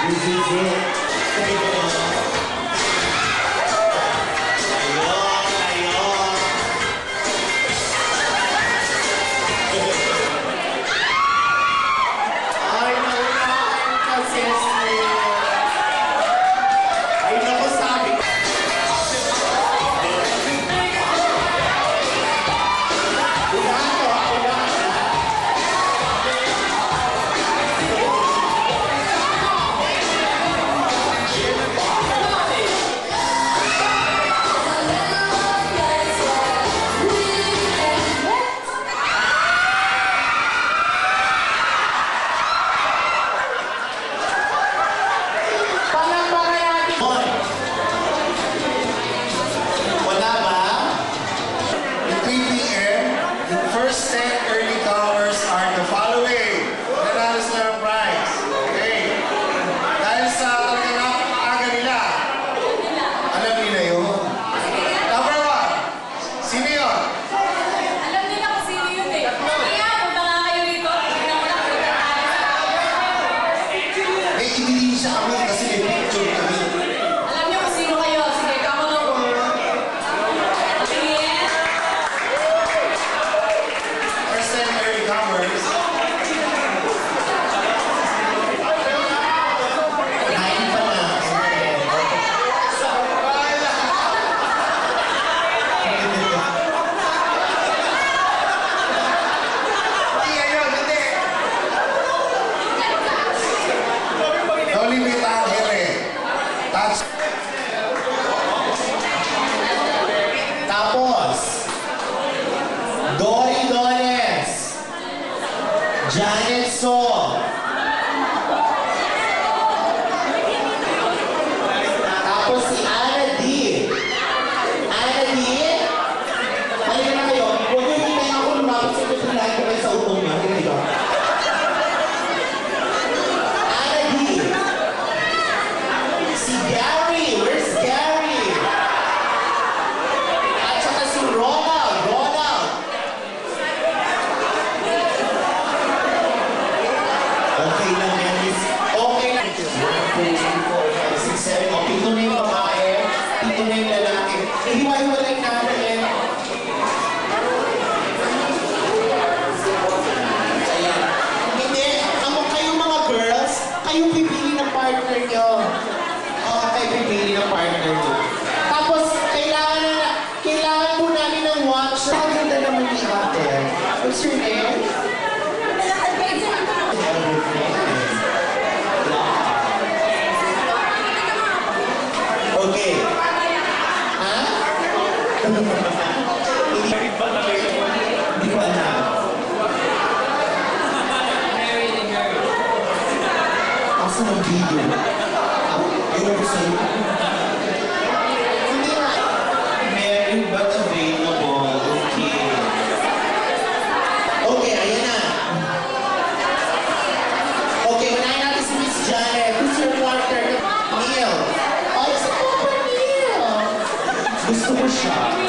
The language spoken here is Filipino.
This is it. Ay, naunahan kasi siya. Ay, naku, sabi ko. Unahan ko, ha? Unahan. Palakpakan natin. Wala ba? At 3 p.m., the first 10 early comers are the following. Nanalo sila ng prize. Okay. Dahil sa talagang napakaaga nila. Alam nila yun. Number 1. Sino yun? Alam nila kung sino yun eh. Kaya, punta nga kayo rito. Tignan mo lang, punta tayo sa... May ebidensya kami kasi may picture kami. Alam niyo kung sino kayo. Sige, kamo lang po. Tingin. First 10 early comers. Kain pa na. Hindi, ayun, hindi. Nolibit ang here. Touch. Tapos, Dory Dones, Janet So, tapos si Ana D. Ana D, halika na kayo. Huwag niyo hintayin ako lumapit sa pagkulahin ko kayo sa utong niyo. Halika dito. Ana D. Si Gary. Where's Gary? At saka si Ronald. Ronald. Okay lang yan, miss. Okay lang. 1, 2, 3, 4, 5, 6, 7. O, pito na yung babae. Pito na yung lalaki. Eh, hiwa-hiwalay natin eh. Ayan. Hindi. Kayo mga girls, kayo pipili ng partner nyo. Oo, kayo pipili ng partner nyo. Tapos, kailangan po namin ng watch. Ang ganda naman ni ate. What's your name? Okay. Ha? Hindi ko alam. Asa ng video? Yun ang gusto mo? Hindi nga. Married but available. Okay. Okay, ayan na. Okay, unahin natin si Miss Janet. Who's your partner? Neil. Oh, isa po ba Neil? Gusto ko siya.